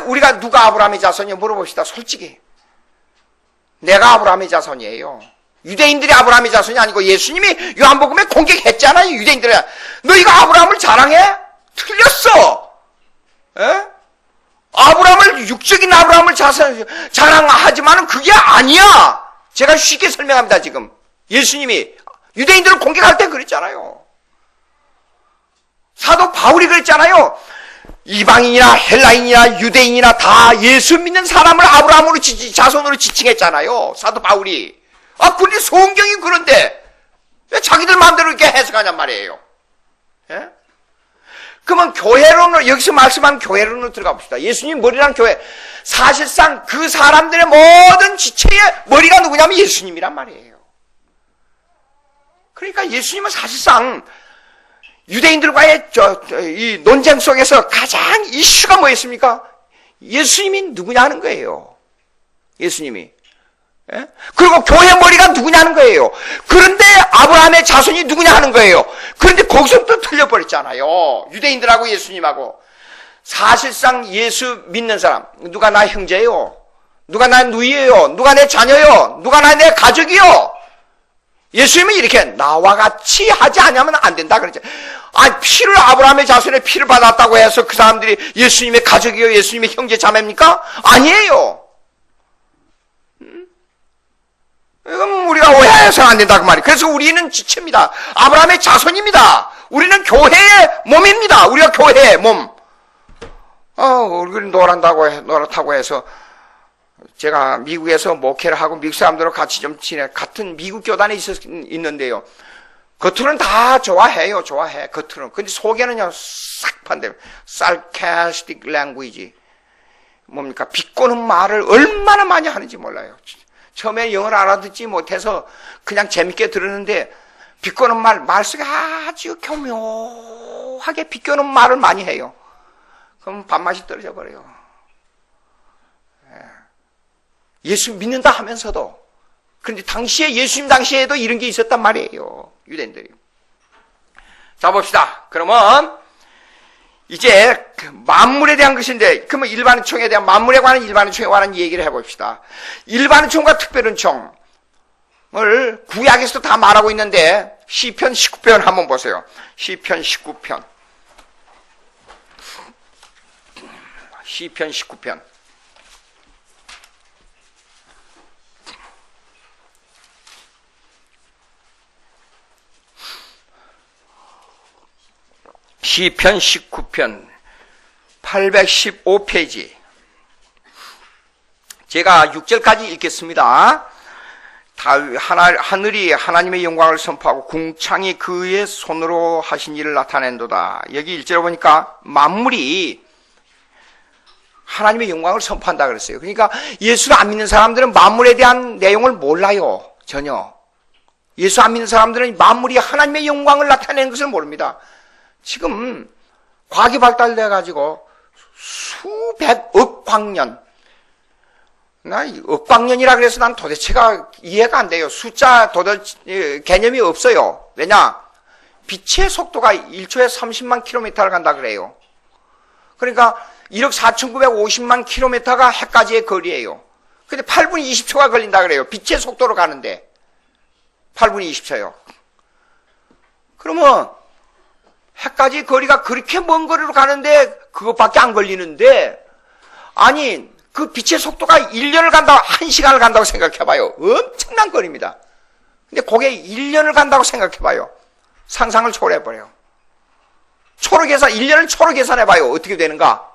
우리가 누가 아브라함의 자손이냐 물어봅시다. 솔직히 내가 아브라함의 자손이에요. 유대인들이 아브라함의 자손이 아니고 예수님이 요한복음에 공격했잖아요. 유대인들이 너희가 아브라함을 자랑해? 틀렸어. 에? 육적인 아브라함을 자랑하지만은 그게 아니야. 제가 쉽게 설명합니다. 지금 예수님이 유대인들을 공격할 때 그랬잖아요. 사도 바울이 그랬잖아요. 이방인이나 헬라인이나 유대인이나 다 예수 믿는 사람을 아브라함으로 자손으로 지칭했잖아요. 사도 바울이. 근데 성경이 그런데 왜 자기들 마음대로 이렇게 해석하냔 말이에요. 예? 그러면 교회론으로, 여기서 말씀한 교회론으로 들어가 봅시다. 예수님 머리란 교회. 사실상 그 사람들의 모든 지체의 머리가 누구냐면 예수님이란 말이에요. 그러니까 예수님은 사실상 유대인들과의 이 논쟁 속에서 가장 이슈가 뭐였습니까? 예수님이 누구냐 하는 거예요. 예수님이. 예? 그리고 교회 머리가 누구냐는 거예요. 그런데 아브라함의 자손이 누구냐 하는 거예요. 그런데 거기서부터 틀려버렸잖아요. 유대인들하고 예수님하고. 사실상 예수 믿는 사람, 누가 나 형제요, 누가 나 누이예요, 누가 내 자녀요, 누가 내 가족이요. 예수님은 이렇게 나와 같이 하지 않으면 안 된다 그랬죠. 피를 아브라함의 자손의 피를 받았다고 해서 그 사람들이 예수님의 가족이요, 예수님의 형제 자매입니까? 아니에요. 이건 우리가 오해해서는 안 된다 그 말이에요. 그래서 우리는 지체입니다. 아브라함의 자손입니다. 우리는 교회의 몸입니다. 우리가 교회의 몸. 우리를 노랗다고 해서 제가 미국에서 목회를 하고 미국 사람들과 같이 좀 같은 미국 교단에 있는데요. 겉으로는 다 좋아해요. 좋아해. 겉으로는. 근데 속에는요, 싹 반대로. sarcastic language. 뭡니까? 비꼬는 말을 얼마나 많이 하는지 몰라요. 처음에 영어를 알아듣지 못해서 그냥 재밌게 들었는데 비꼬는 말 속에 아주 교묘하게 비꼬는 말을 많이 해요. 그럼 밥맛이 떨어져 버려요. 예수 믿는다 하면서도. 그런데 예수님 당시에도 이런 게 있었단 말이에요. 유대인들이. 자, 봅시다. 그러면 이제 만물에 대한 것인데, 그러면 일반은총에 대한, 만물에 관한 일반은총에 관한 얘기를 해봅시다. 일반은총과 특별은총을 구약에서도 다 말하고 있는데 시편 19편 한번 보세요. 시편 19편. 시편 19편. 시편 19편 815페이지. 제가 6절까지 읽겠습니다. 하늘이 하나님의 영광을 선포하고 궁창이 그의 손으로 하신 일을 나타낸도다. 여기 1절에 보니까 만물이 하나님의 영광을 선포한다 그랬어요. 그러니까 예수를 안 믿는 사람들은 만물에 대한 내용을 몰라요. 전혀. 예수 안 믿는 사람들은 만물이 하나님의 영광을 나타내는 것을 모릅니다. 지금 과학이 발달돼가지고 수백억 광년, 억광년이라 그래서 난 도대체가 이해가 안 돼요. 숫자 개념이 없어요. 왜냐? 빛의 속도가 1초에 30만 킬로미터를 간다 그래요. 그러니까 1억 4,950만 킬로미터가 해까지의 거리예요. 근데 8분 20초가 걸린다 그래요. 빛의 속도로 가는데 8분 20초요. 그러면 해까지 거리가 그렇게 먼 거리로 가는데 그것밖에 안 걸리는데, 아니 그 빛의 속도가 1년을 간다고, 1시간을 간다고 생각해봐요. 엄청난 거리입니다. 근데 그게 1년을 간다고 생각해봐요. 상상을 초월해버려요. 1년을 초로 계산해봐요. 어떻게 되는가.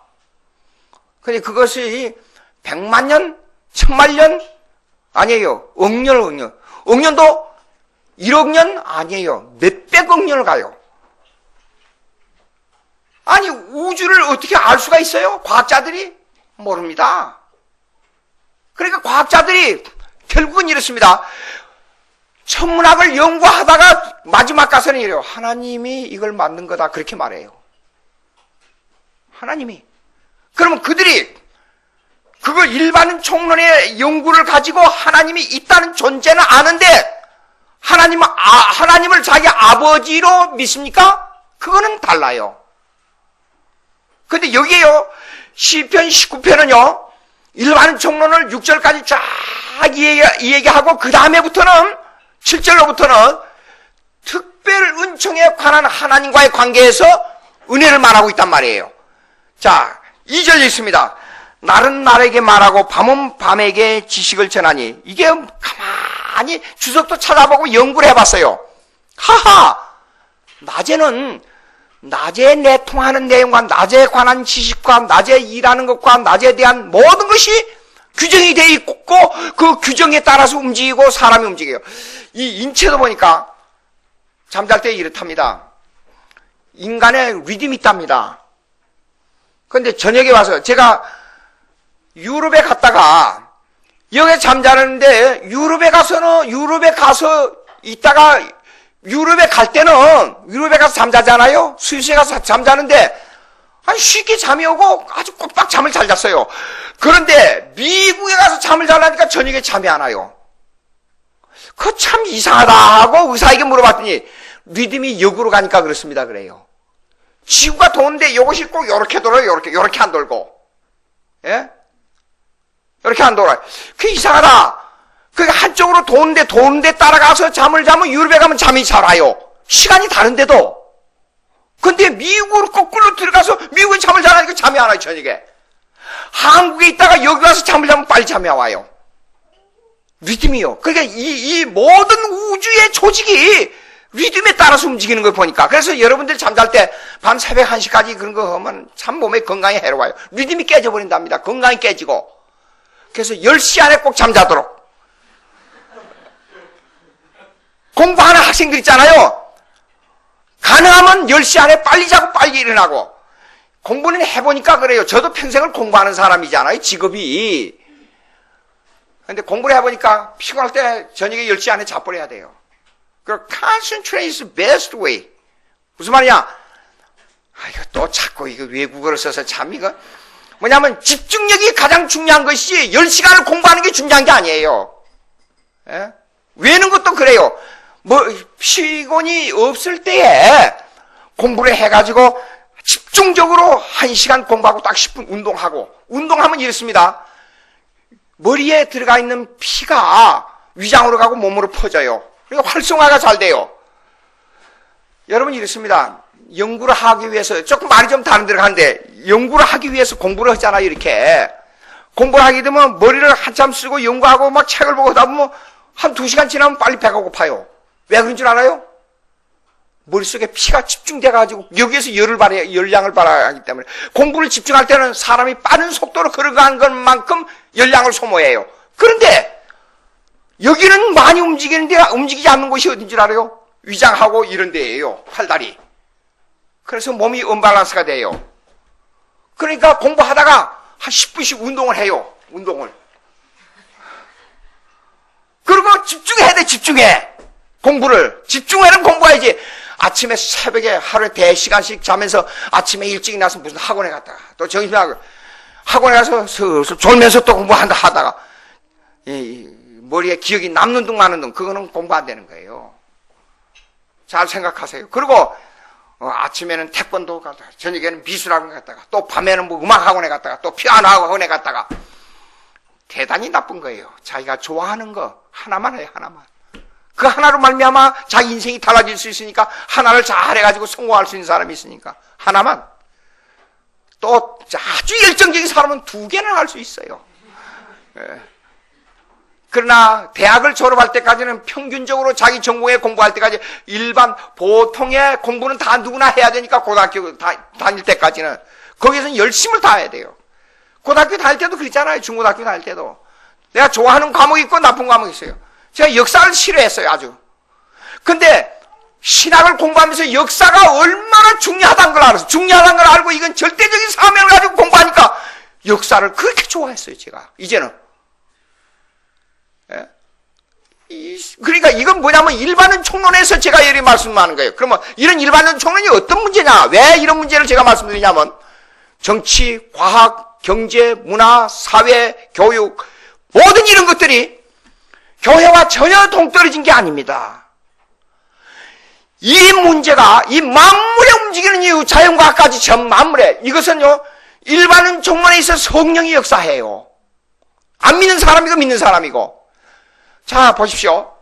근데 그것이 100만 년, 1000만 년 아니에요. 억년도 1억 년 아니에요. 몇백억 년을 가요. 아니 우주를 어떻게 알 수가 있어요? 과학자들이 모릅니다. 그러니까 과학자들이 결국은 이렇습니다. 천문학을 연구하다가 마지막 가서는 이래요. 하나님이 이걸 만든 거다 그렇게 말해요. 하나님이. 그러면 그들이 그걸 일반 총론의 연구를 가지고 하나님이 있다는 존재는 아는데 하나님을 자기 아버지로 믿습니까? 그거는 달라요. 근데 여기에요, 시편 19편은요, 일반 총론을 6절까지 쫙 얘기하고, 그 다음에부터는, 7절로부터는 특별 은총에 관한 하나님과의 관계에서 은혜를 말하고 있단 말이에요. 자, 2절 있습니다. 날은 날에게 말하고 밤은 밤에게 지식을 전하니. 이게 가만히 주석도 찾아보고 연구를 해봤어요. 하하! 낮에 내통하는 내용과 낮에 관한 지식과 낮에 일하는 것과 낮에 대한 모든 것이 규정이 되어 있고 그 규정에 따라서 움직이고 사람이 움직여요. 이 인체도 보니까 잠잘 때 이렇답니다. 인간의 리듬이 있답니다. 그런데 저녁에 와서 제가 유럽에 갔다가 여기 잠자는데 유럽에 가서 있다가 유럽에 갈 때는 유럽에 가서 잠자잖아요. 스위스에 가서 잠자는데 아니 쉽게 잠이 오고 아주 꼬박 잠을 잘 잤어요. 그런데 미국에 가서 잠을 자려니까 저녁에 잠이 안 와요. 그거 참 이상하다 하고 의사에게 물어봤더니 리듬이 역으로 가니까 그렇습니다 그래요. 지구가 도는데 이것이 꼭 이렇게 돌아요. 이렇게 안 돌고, 예? 이렇게 안 돌아요. 그게 이상하다. 그게 한쪽으로 도는데 따라가서 잠을 자면 유럽에 가면 잠이 잘 와요. 시간이 다른데도. 근데 미국으로 거꾸로 들어가서 미국에 잠을 자라니까 잠이 안 와요, 저녁에. 한국에 있다가 여기 와서 잠을 자면 빨리 잠이 와요. 리듬이요. 그러니까 이 모든 우주의 조직이 리듬에 따라서 움직이는 걸 보니까. 그래서 여러분들 잠잘 때 밤 새벽 1시까지 그런 거 하면 참 몸에 건강에 해로워요. 리듬이 깨져버린답니다. 건강이 깨지고. 그래서 10시 안에 꼭 잠자도록. 공부하는 학생들 있잖아요. 가능하면 10시 안에 빨리 자고 빨리 일어나고. 공부는 해보니까 그래요. 저도 평생을 공부하는 사람이잖아요. 직업이. 근데 공부를 해보니까 피곤할 때 저녁에 10시 안에 자버려야 돼요. 그 concentrate is the best way. 무슨 말이냐? 이거 또 자꾸 이거 외국어를 써서 참 이거 뭐냐면 집중력이 가장 중요한 것이 10시간을 공부하는 게 중요한 게 아니에요. 예? 외는 것도 그래요. 뭐 피곤이 없을 때에 공부를 해가지고 집중적으로 1시간 공부하고 딱 10분 운동하고. 운동하면 이렇습니다. 머리에 들어가 있는 피가 위장으로 가고 몸으로 퍼져요. 그러니까 활성화가 잘 돼요. 여러분 이렇습니다. 연구를 하기 위해서 조금 말이 좀 다른 데로 가는데 연구를 하기 위해서 공부를 하잖아요. 이렇게 공부를 하게 되면 머리를 한참 쓰고 연구하고 막 책을 보고 하다 보면 한 2시간 지나면 빨리 배가 고파요. 왜 그런 줄 알아요? 머릿속에 피가 집중돼가지고 여기에서 열량을 발휘하기 때문에. 공부를 집중할 때는 사람이 빠른 속도로 걸어가는 것만큼 열량을 소모해요. 그런데 여기는 많이 움직이는데 움직이지 않는 곳이 어딘 줄 알아요? 위장하고 이런 데예요. 팔다리. 그래서 몸이 언밸런스가 돼요. 그러니까 공부하다가 한 10분씩 운동을 해요. 운동을. 그리고 집중해야 돼. 집중해. 공부를. 집중해는 공부해야지. 아침에 새벽에 하루에 대시간씩 자면서 아침에 일찍 나서 무슨 학원에 갔다가 또 정신하고 학원에 가서 슬슬 졸면서 또 공부한다 하다가 머리에 기억이 남는 둥 마는 둥. 그거는 공부 안 되는 거예요. 잘 생각하세요. 그리고 아침에는 태권도 갔다가 저녁에는 미술학원에 갔다가 또 밤에는 뭐 음악학원에 갔다가 또 피아노 학원에 갔다가 대단히 나쁜 거예요. 자기가 좋아하는 거 하나만 해요. 하나만. 그 하나로 말미암아 자기 인생이 달라질 수 있으니까 하나를 잘해가지고 성공할 수 있는 사람이 있으니까 하나만. 또 아주 열정적인 사람은 2개는 할 수 있어요. 그러나 대학을 졸업할 때까지는 평균적으로 자기 전공에 공부할 때까지 일반 보통의 공부는 다 누구나 해야 되니까 고등학교 다닐 때까지는 거기에서는 열심을 다해야 돼요. 고등학교 다닐 때도 그랬잖아요. 중고등학교 다닐 때도. 내가 좋아하는 과목이 있고 나쁜 과목이 있어요. 제가 역사를 싫어했어요. 아주. 근데 신학을 공부하면서 역사가 얼마나 중요하다는 걸 알았어요. 중요하다는 걸 알고 이건 절대적인 사명을 가지고 공부하니까 역사를 그렇게 좋아했어요. 제가 이제는. 예? 그러니까 이건 뭐냐면 일반론 총론에서 제가 이렇게 말씀하는 거예요. 그러면 이런 일반론 총론이 어떤 문제냐? 왜 이런 문제를 제가 말씀드리냐면 정치, 과학, 경제, 문화, 사회, 교육 모든 이런 것들이 교회와 전혀 동떨어진 게 아닙니다. 이 문제가 이 만물에 움직이는 이유 자연과학까지 전 만물에 이것은요 일반은 종론에 있어 성령이 역사해요. 안 믿는 사람이고 믿는 사람이고. 자 보십시오.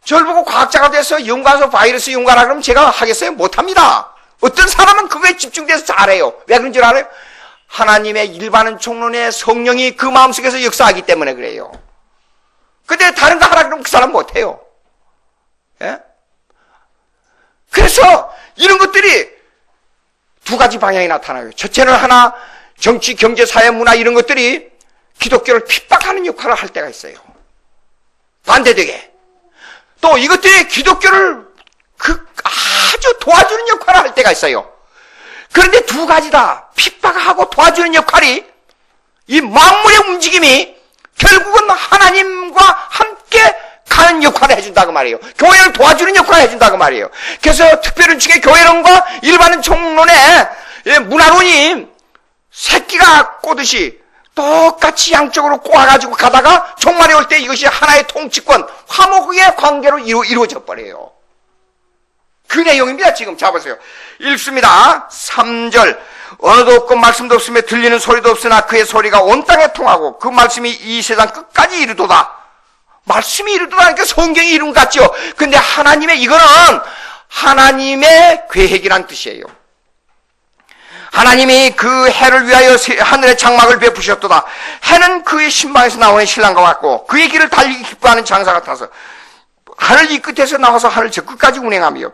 저를 보고 과학자가 돼서 연구해서 바이러스 연구하라 그러면 제가 하겠어요? 못합니다. 어떤 사람은 그거에 집중돼서 잘해요. 왜 그런 줄 알아요? 하나님의 일반은 총론의 성령이 그 마음속에서 역사하기 때문에 그래요. 근데 다른 거 하라 그러면 그 사람 못해요. 예? 그래서 이런 것들이 2가지 방향이 나타나요. 첫째는 하나 정치, 경제, 사회, 문화 이런 것들이 기독교를 핍박하는 역할을 할 때가 있어요. 반대되게. 또 이것들이 기독교를 아주 도와주는 역할을 할 때가 있어요. 그런데 2가지 다 핍박하고 도와주는 역할이 이 만물의 움직임이 결국은 하나님과 함께 가는 역할을 해준다고 말이에요. 교회를 도와주는 역할을 해준다고 말이에요. 그래서 특별한 측의 교회론과 일반은 총론의 문화론이 새끼가 꼬듯이 똑같이 양쪽으로 꼬아가지고 가다가 종말에 올 때 이것이 하나의 통치권, 화목의 관계로 이루어져 버려요. 그 내용입니다. 지금 잡으세요. 읽습니다. 3절. 언어도 없고 말씀도 없으며 들리는 소리도 없으나 그의 소리가 온 땅에 통하고 그 말씀이 이 세상 끝까지 이르도다. 말씀이 이르도다니까 성경이 이룬 것 같죠. 근데 하나님의 이거는 하나님의 계획이란 뜻이에요. 하나님이 그 해를 위하여 하늘의 장막을 베푸셨도다. 해는 그의 신방에서 나오는 신랑과 같고 그의 길을 달리기 기뻐하는 장사 같아서 하늘 이 끝에서 나와서 하늘 저 끝까지 운행하며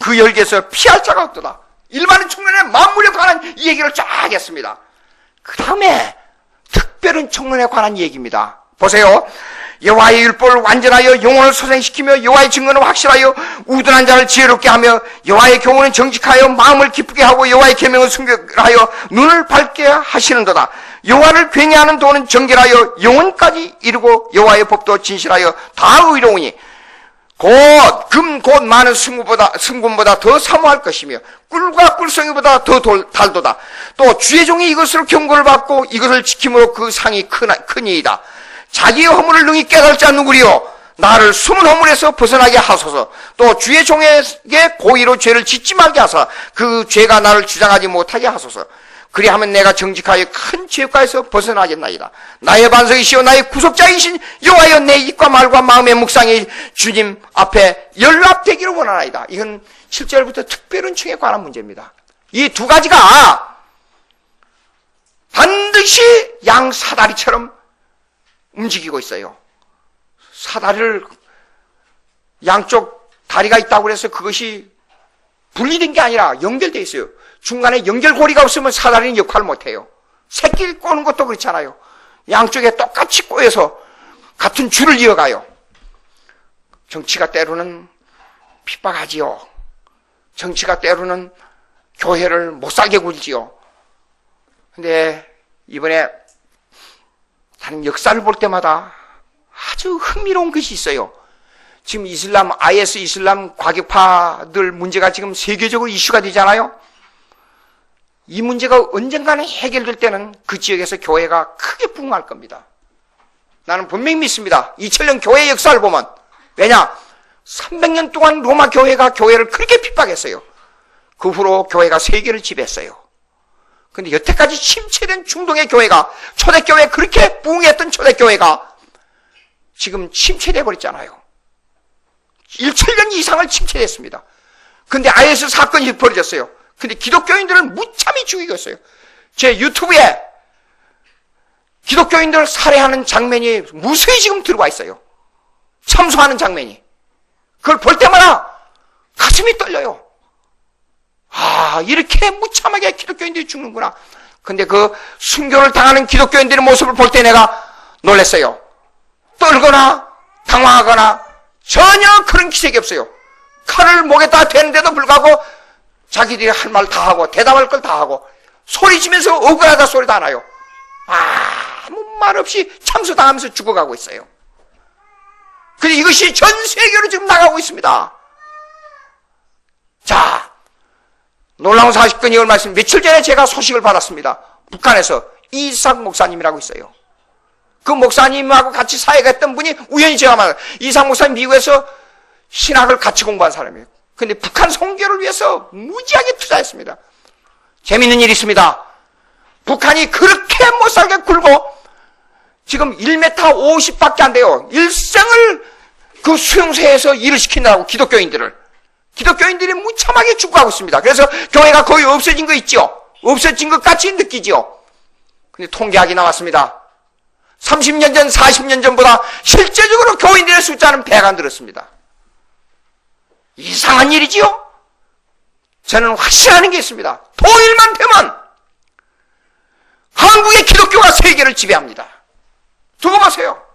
그 열기에서 피할 자가 없도다. 일반은 청년의 만물에 관한 이 얘기를 쫙 했습니다. 그 다음에 특별한 청년에 관한 얘기입니다. 보세요. 여호와의 율법을 완전하여 영혼을 소생시키며 여호와의 증거는 확실하여 우둔한 자를 지혜롭게 하며 여호와의 교훈은 정직하여 마음을 기쁘게 하고 여호와의 계명을 순결하여 눈을 밝게 하시는도다. 여호와를 굉해하는 도는 정결하여 영혼까지 이루고 여호와의 법도 진실하여 다 의로우니 곧 많은 승금보다 더 사모할 것이며 꿀과 꿀송이보다 더 달도다. 또 주의 종이 이것으로 경고를 받고 이것을 지킴으로 그 상이 크니이다. 자기의 허물을 능히 깨달을 자 누구리요? 나를 숨은 허물에서 벗어나게 하소서. 또 주의 종에게 고의로 죄를 짓지 말게 하사 그 죄가 나를 주장하지 못하게 하소서. 그리하면 내가 정직하여 큰 죄가에서 벗어나겠나이다. 나의 반석이시오 나의 구속자이신 여호와여 내 입과 말과 마음의 묵상이 주님 앞에 연락되기를 원하나이다. 이건 7절부터 특별은층에 관한 문제입니다. 이 두 가지가 반드시 양 사다리처럼 움직이고 있어요. 사다리를 양쪽 다리가 있다고 해서 그것이 분리된 게 아니라 연결되어 있어요. 중간에 연결고리가 없으면 사다리는 역할을 못해요. 새끼를 꼬는 것도 그렇잖아요. 양쪽에 똑같이 꼬여서 같은 줄을 이어가요. 정치가 때로는 핍박하지요. 정치가 때로는 교회를 못살게 굴지요. 근데 이번에 하나님 역사를 볼 때마다 아주 흥미로운 것이 있어요. 지금 IS 이슬람 과격파들 문제가 지금 세계적으로 이슈가 되잖아요. 이 문제가 언젠가는 해결될 때는 그 지역에서 교회가 크게 부흥할 겁니다. 나는 분명히 믿습니다. 2000년 교회 역사를 보면. 왜냐? 300년 동안 로마 교회가 교회를 그렇게 핍박했어요. 그 후로 교회가 세계를 지배했어요. 근데 여태까지 침체된 중동의 교회가, 초대교회 그렇게 부흥했던 초대교회가 지금 침체돼 버렸잖아요. 1,000년 이상을 침체됐습니다. 근데 IS 사건이 벌어졌어요. 근데 기독교인들을 무참히 죽이고 있어요. 제 유튜브에 기독교인들을 살해하는 장면이 무수히 지금 들어와 있어요. 참소하는 장면이. 그걸 볼 때마다 가슴이 떨려요. 아, 이렇게 무참하게 기독교인들이 죽는구나. 근데 그 순교를 당하는 기독교인들의 모습을 볼 때 내가 놀랐어요. 떨거나 당황하거나 전혀 그런 기색이 없어요. 칼을 목에다 대는데도 불구하고 자기들이 할 말 다 하고 대답할 걸 다 하고 소리치면서 억울하다 소리도 안 해요. 아무 말 없이 참수당하면서 죽어가고 있어요. 근데 이것이 전 세계로 지금 나가고 있습니다. 자, 놀라운 사실건이 얼마 있습니다. 며칠 전에 제가 소식을 받았습니다. 북한에서 이삭 목사님이라고 있어요. 그 목사님하고 같이 사회가 했던 분이 우연히 제가 만났어요. 이삭 목사님 미국에서 신학을 같이 공부한 사람이에요. 근데 북한 선교를 위해서 무지하게 투자했습니다. 재밌는 일이 있습니다. 북한이 그렇게 못살게 굴고 지금 1m 50밖에 안 돼요. 일생을 그 수용소에서 일을 시킨다고 기독교인들이 무참하게 죽어가고 있습니다. 그래서 교회가 거의 없어진 거 있죠. 없어진 것 같이 느끼죠. 근데 통계학이 나왔습니다. 30년 전, 40년 전보다 실제적으로 교인들의 숫자는 배가 늘었습니다. 이상한 일이지요? 저는 확신하는 게 있습니다. 통일만 되면 한국의 기독교가 세계를 지배합니다. 두고 보세요.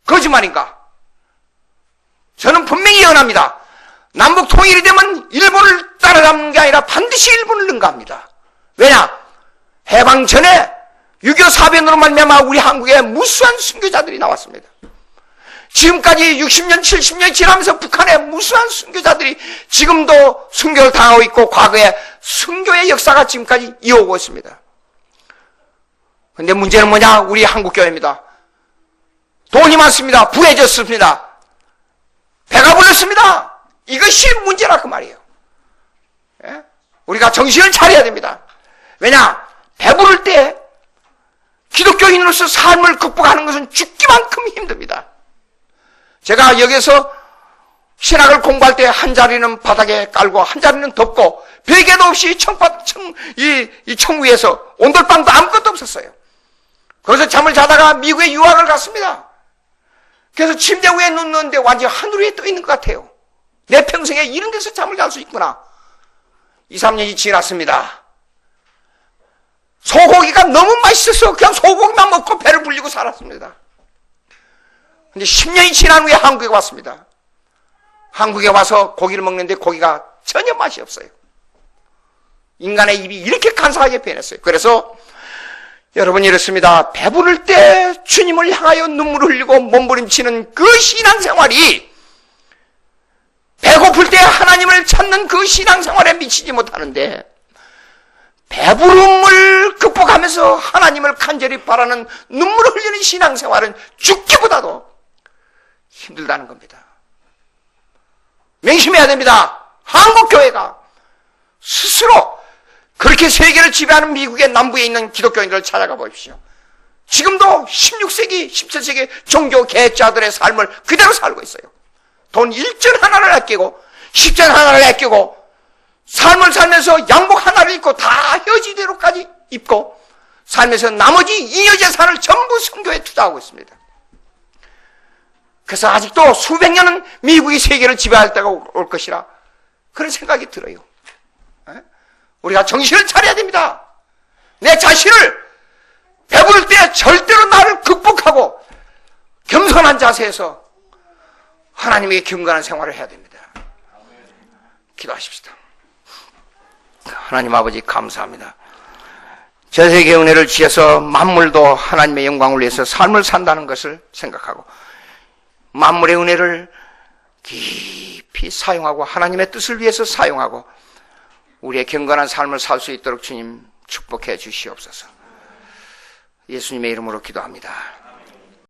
거짓말인가? 저는 분명히 예언합니다. 남북 통일이 되면 일본을 따라잡는 게 아니라 반드시 일본을 능가합니다. 왜냐? 해방 전에 6.25 사변으로 말미암아 우리 한국에 무수한 순교자들이 나왔습니다. 지금까지 60년, 70년이 지나면서 북한에 무수한 순교자들이 지금도 순교를 당하고 있고 과거에 순교의 역사가 지금까지 이어오고 있습니다. 그런데 문제는 뭐냐? 우리 한국교회입니다. 돈이 많습니다. 부해졌습니다. 배가 불렀습니다. 이것이 문제라 그 말이에요. 예? 우리가 정신을 차려야 됩니다. 왜냐? 배부를 때 기독교인으로서 삶을 극복하는 것은 죽기만큼 힘듭니다. 제가 여기서 신학을 공부할 때 한 자리는 바닥에 깔고 한 자리는 덮고 베개도 없이 청 위에서 온돌방도 아무것도 없었어요. 거기서 잠을 자다가 미국에 유학을 갔습니다. 그래서 침대 위에 눕는데 완전히 하늘 위에 떠 있는 것 같아요. 내 평생에 이런 데서 잠을 잘 수 있구나. 2, 3년이 지났습니다. 소고기가 너무 맛있어서 그냥 소고기만 먹고 배를 불리고 살았습니다. 근데 10년이 지난 후에 한국에 왔습니다. 한국에 와서 고기를 먹는데 고기가 전혀 맛이 없어요. 인간의 입이 이렇게 간사하게 변했어요. 그래서 여러분 이렇습니다. 배부를 때 주님을 향하여 눈물을 흘리고 몸부림치는 그 신앙생활이 배고플 때 하나님을 찾는 그 신앙생활에 미치지 못하는데, 배부름을 극복하면서 하나님을 간절히 바라는 눈물을 흘리는 신앙생활은 죽기보다도 힘들다는 겁니다. 명심해야 됩니다. 한국교회가 스스로 그렇게 세계를 지배하는 미국의 남부에 있는 기독교인들을 찾아가 보십시오. 지금도 16세기, 17세기 종교 계획자들의 삶을 그대로 살고 있어요. 돈 1전 하나를 아끼고 10전 하나를 아끼고 삶을 살면서 양복 하나를 입고 다 혀지대로까지 입고 살면서 나머지 잉여 재산을 전부 선교에 투자하고 있습니다. 그래서 아직도 수백 년은 미국이 세계를 지배할 때가 올 것이라 그런 생각이 들어요. 우리가 정신을 차려야 됩니다. 내 자신을 배부를 때 절대로 나를 극복하고 겸손한 자세에서 하나님에게 경건한 생활을 해야 됩니다. 기도하십시다. 하나님 아버지 감사합니다. 전 세계의 은혜를 주셔서 만물도 하나님의 영광을 위해서 삶을 산다는 것을 생각하고 만물의 은혜를 깊이 사용하고 하나님의 뜻을 위해서 사용하고 우리의 경건한 삶을 살 수 있도록 주님 축복해 주시옵소서. 예수님의 이름으로 기도합니다.